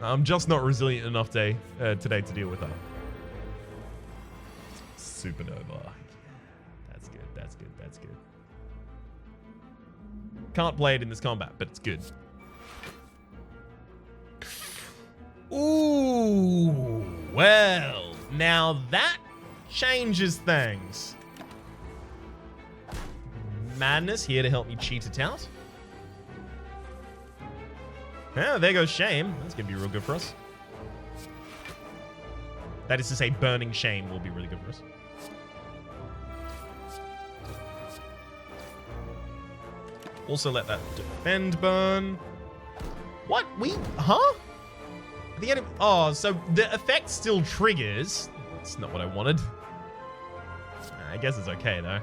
I'm just not resilient enough today to deal with that. Supernova. That's good, that's good, that's good. Can't play it in this combat, but it's good. Ooh, well, now that changes things. Madness here to help me cheat it out. Yeah, there goes Shame. That's going to be real good for us. That is to say, Burning Shame will be really good for us. Also let that defend burn. What? Huh? The enemy... Oh, so the effect still triggers. That's not what I wanted. I guess it's okay, though.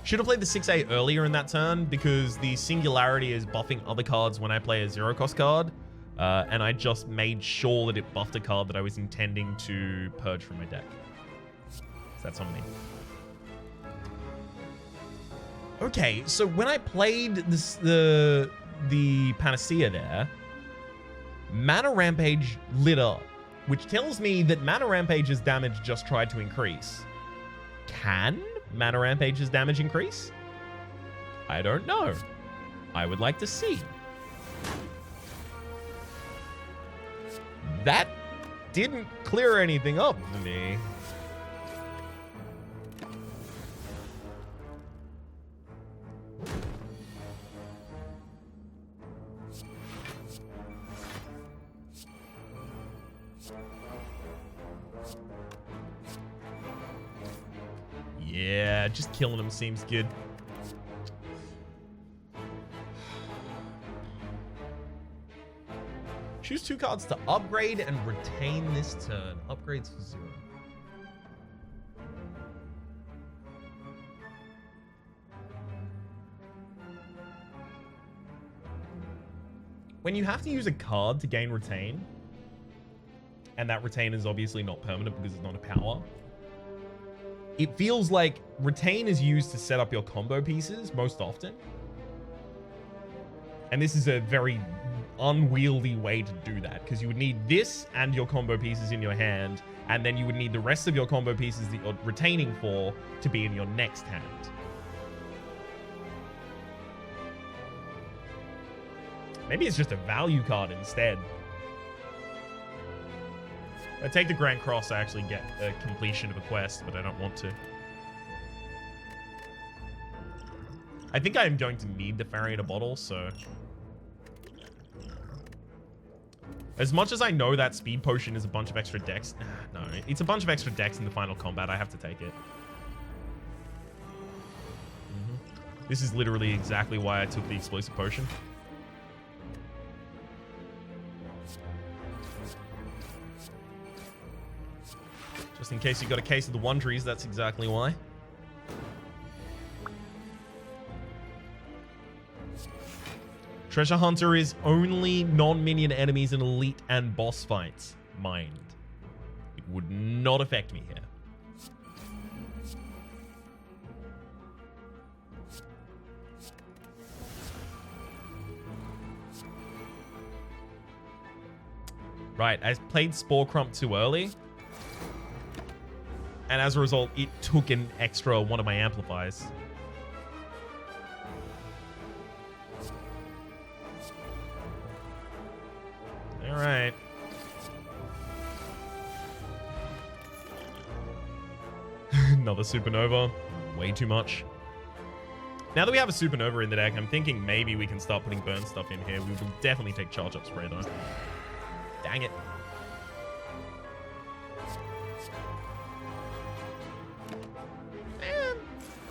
Should have played the 6A earlier in that turn because the Singularity is buffing other cards when I play a 0-cost card. And I just made sure that it buffed a card that I was intending to purge from my deck. So that's on me. Okay, so when I played this, the Panacea there, Manna Rampage lit up, which tells me that Manna Rampage's damage just tried to increase. Can Manna Rampage's damage increase? I don't know. I would like to see. That didn't clear anything up to me. Yeah, just killing him seems good. Choose 2 cards to upgrade and retain this turn. Upgrades for 0. when you have to use a card to gain retain, and that retain is obviously not permanent because it's not a power, it feels like retain is used to set up your combo pieces most often. And this is a very unwieldy way to do that, because you would need this and your combo pieces in your hand, and then you would need the rest of your combo pieces that you're retaining for to be in your next hand. Maybe it's just a value card instead. If I take the Grand Cross, I actually get a completion of a quest, but I don't want to. I think I am going to need the Farrier bottle, so... As much as I know that speed potion is a bunch of extra decks... No, it's a bunch of extra decks in the final combat. I have to take it. This is literally exactly why I took the explosive potion. Just in case you got a case of the Wondries, that's exactly why. Treasure Hunter is only non-minion enemies in elite and boss fights. Mind. It would not affect me here. Right, I played Spore Crump too early. And as a result, it took an extra one of my amplifiers. All right. Another Supernova. Way too much. Now that we have a Supernova in the deck, I'm thinking maybe we can start putting burn stuff in here. We will definitely take Charge Up Spray though. Dang it.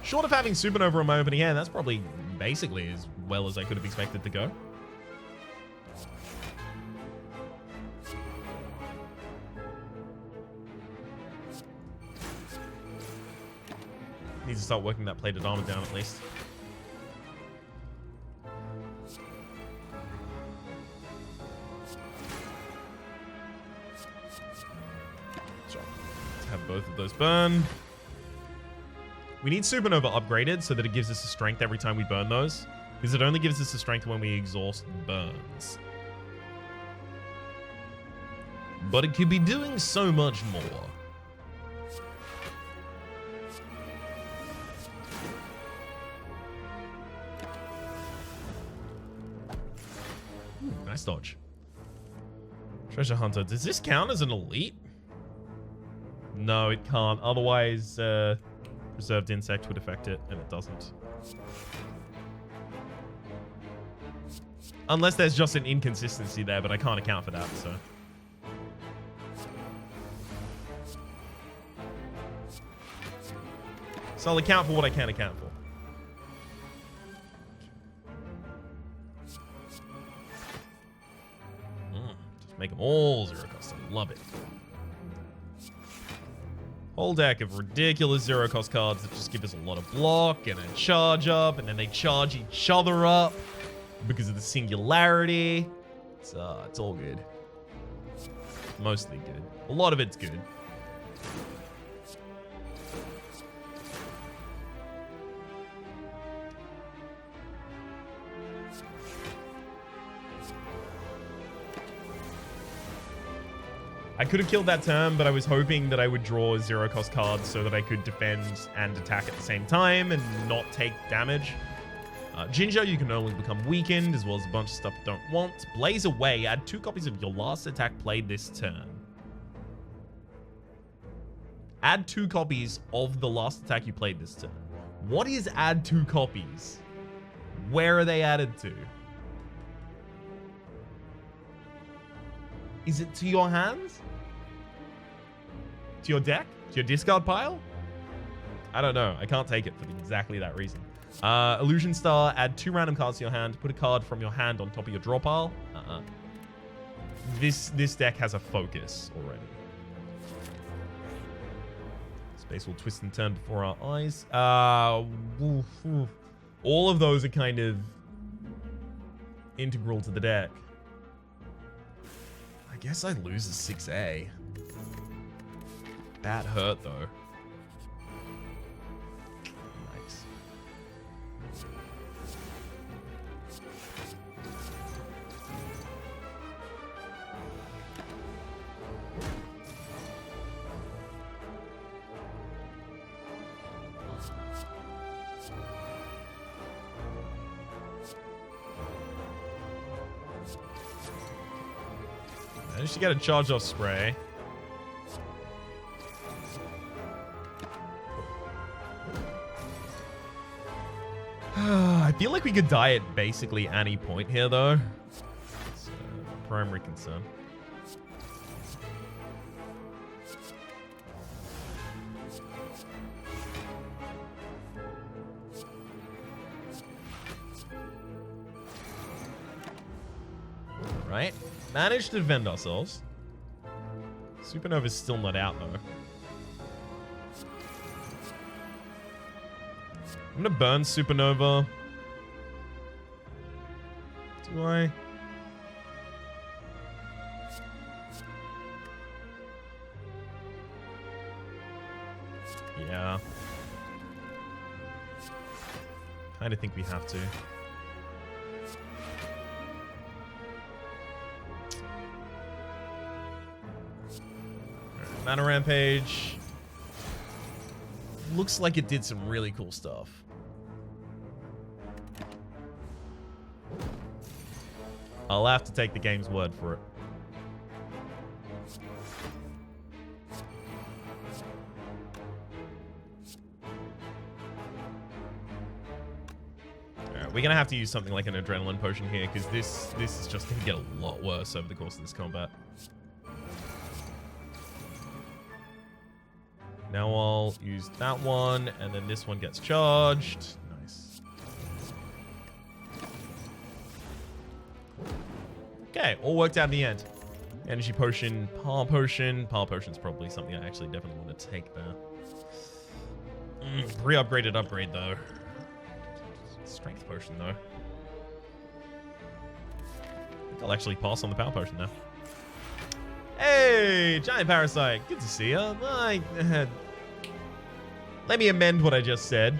Short of having Supernova in my opening hand, that's probably basically as well as I could have expected to go. Need to start working that plated armor down at least. So, let's have both of those burn. We need Supernova upgraded so that it gives us a strength every time we burn those, because it only gives us a strength when we exhaust burns. But it could be doing so much more. Ooh, nice dodge. Treasure Hunter. Does this count as an elite? No, it can't. Otherwise, Preserved Insect would affect it, and it doesn't. Unless there's just an inconsistency there, but I can't account for that, so. So I'll account for what I can account for. Just make them all zero cost. I love it. Whole deck of ridiculous zero cost cards that just give us a lot of block and a charge up, and then they charge each other up because of the singularity. It's all good. Mostly good. A lot of it's good. I could have killed that turn, but I was hoping that I would draw zero cost cards so that I could defend and attack at the same time and not take damage. Ginger, you can only become weakened, as well as a bunch of stuff you don't want. Blaze Away, add 2 copies of your last attack played this turn. Add 2 copies of the last attack you played this turn. What is add 2 copies? Where are they added to? Is it to your hands? To your deck? To your discard pile? I don't know. I can't take it for exactly that reason. Illusion Star, add 2 random cards to your hand. Put a card from your hand on top of your draw pile. This deck has a focus already. Space will twist and turn before our eyes. All of those are kind of integral to the deck. guess I lose a 6A. That hurt, though. Nice. Managed to get a charge off spray. I feel like we could die at basically any point here, though. It's a primary concern. Right. Managed to defend ourselves. Supernova's still not out, though. I'm gonna burn Supernova. Do I? Yeah. Kinda think we have to. Alright, Manna Rampage. Looks like it did some really cool stuff. I'll have to take the game's word for it. Alright, we're gonna have to use something like an adrenaline potion here, because this is just gonna get a lot worse over the course of this combat. Now I'll use that one, and then this one gets charged. Nice. Okay, all worked out in the end. Energy potion, power potion. Power potion's probably something I actually definitely want to take there. Pre-upgraded upgrade, though. Strength potion, though. I think I'll actually pass on the power potion now. Hey, giant parasite. Good to see you. Let me amend what I just said.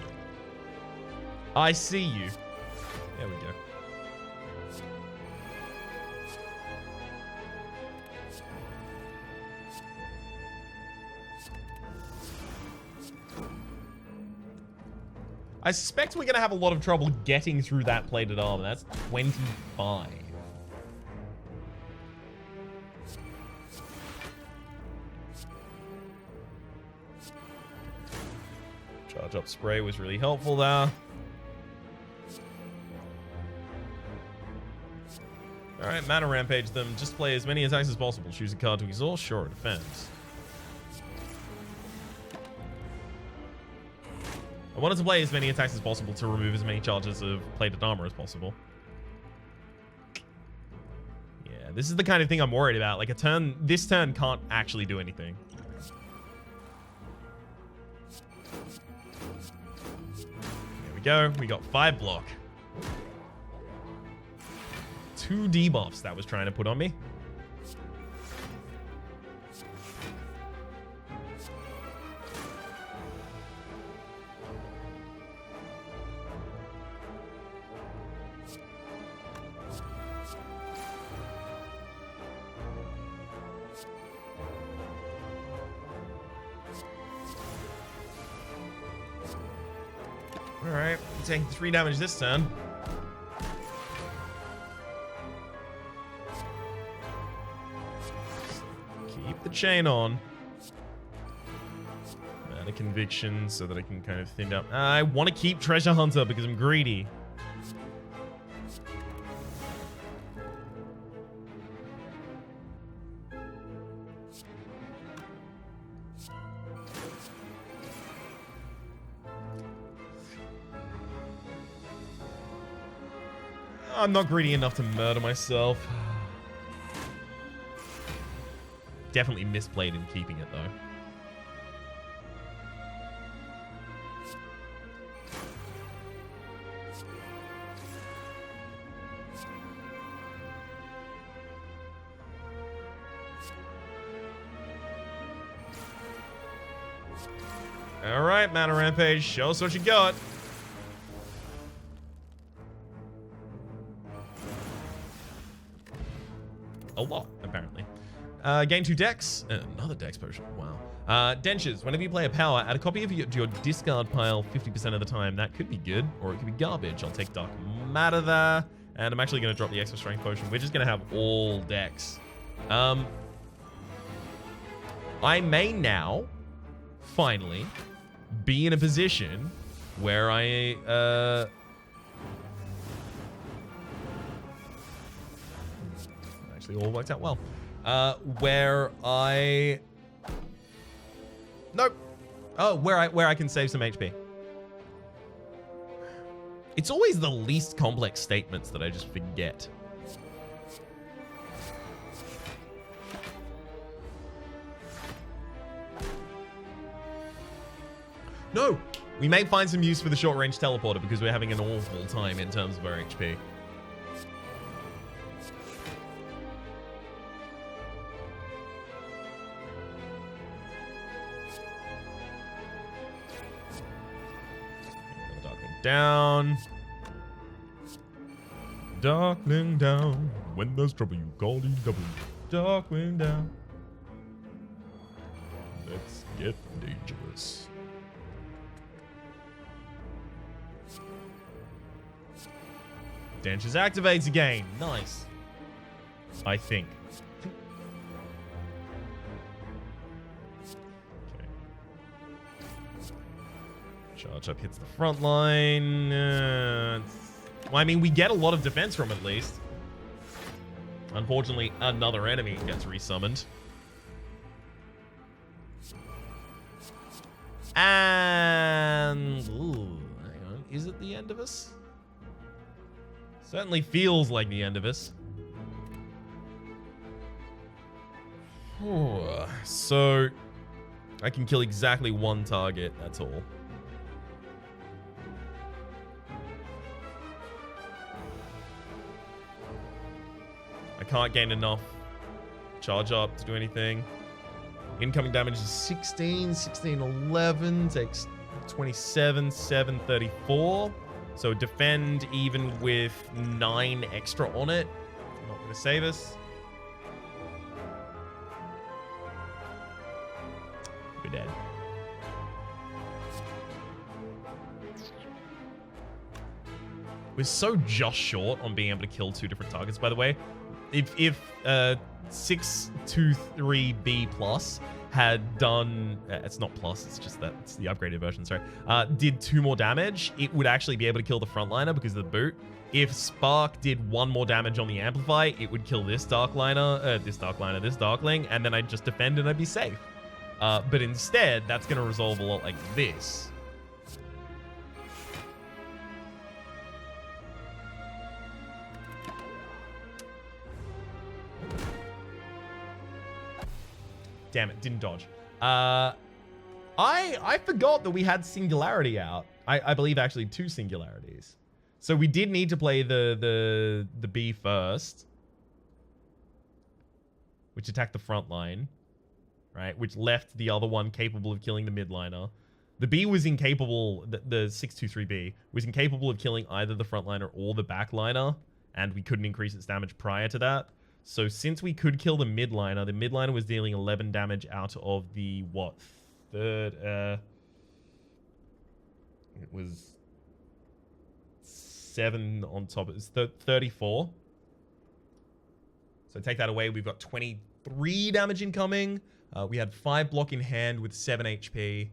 I see you. There we go. I suspect we're going to have a lot of trouble getting through that plated armor. That's 25. Charge up spray was really helpful there. Alright, Manna Rampage them. Just play as many attacks as possible. Choose a card to exhaust. Sure, defense. I wanted to play as many attacks as possible to remove as many charges of plated armor as possible. Yeah, this is the kind of thing I'm worried about. Like, this turn can't actually do anything. There we go. We got 5 block. 2 debuffs that was trying to put on me. Alright, taking 3 damage this turn. Keep the chain on. And a conviction so that I can kind of thin down. I want to keep Treasure Hunter because I'm greedy. I'm not greedy enough to murder myself. Definitely misplayed in keeping it, though. All right, Manna Rampage, show us what you got. A lot, apparently. Gain 2 decks. Another dex potion. Wow. Dentures. Whenever you play a power, add a copy of your discard pile 50% of the time. That could be good, or it could be garbage. I'll take Dark Matter there. And I'm actually going to drop the extra strength potion. We're just going to have all decks. I may now, finally, be in a position where I... actually all worked out well. Where I... Nope. Oh, where I can save some HP. It's always the least complex statements that I just forget. No! We may find some use for the short-range teleporter because we're having an awful time in terms of our HP. Down. Darkling down. When there's trouble, you call DW. Darkling down. Let's get dangerous. Dentures activates again. Nice. I think. Charge up hits the front line. Well, I mean, we get a lot of defense from it, at least. Unfortunately, another enemy gets resummoned. And... ooh, hang on. Is it the end of us? Certainly feels like the end of us. So, I can kill exactly one target, that's all. I can't gain enough charge up to do anything. Incoming damage is 16, 16, 11, takes 27, 7, 34. So defend even with 9 extra on it. Not going to save us. We're dead. We're so just short on being able to kill 2 different targets, by the way. If 623B plus had done, it's not plus, it's just that it's the upgraded version, sorry, did 2 more damage, it would actually be able to kill the frontliner because of the boot. If Spark did 1 more damage on the Amplify, it would kill this Darkliner, this Darkling, and then I'd just defend and I'd be safe. But instead, that's going to resolve a lot like this. Damn it, didn't dodge. I forgot that we had Singularity out. I believe actually 2 Singularities. So we did need to play the B first, which attacked the front line, right? Which left the other one capable of killing the midliner. The B was incapable, the 623B was incapable of killing either the frontliner or the backliner, and we couldn't increase its damage prior to that. So since we could kill the midliner was dealing 11 damage out of the, what, third, it was 7 on top, it was 34. So take that away, we've got 23 damage incoming. We had 5 block in hand with 7 HP,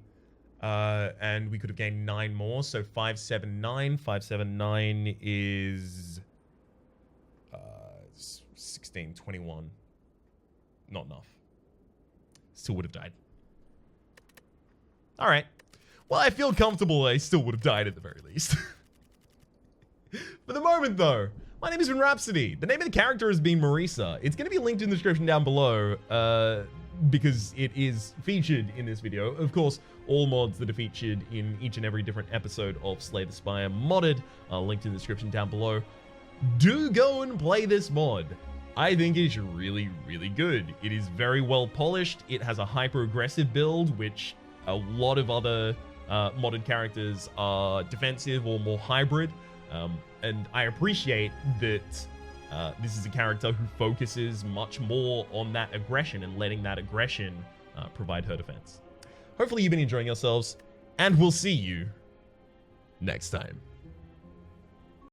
and we could have gained 9 more, so 579. 579 is... 16, 21. Not enough. Still would have died. All right. Well, I feel comfortable I still would have died at the very least. For the moment, though, my name has been Rhapsody. The name of the character has been Marisa. It's going to be linked in the description down below because it is featured in this video. Of course, all mods that are featured in each and every different episode of Slay the Spire Modded are linked in the description down below. Do go and play this mod. I think it is really, really good. It is very well polished. It has a hyper-aggressive build, which A lot of other modern characters are defensive or more hybrid, and I appreciate that this is a character who focuses much more on that aggression and letting that aggression provide her defense. Hopefully you've been enjoying yourselves, and we'll see you next time.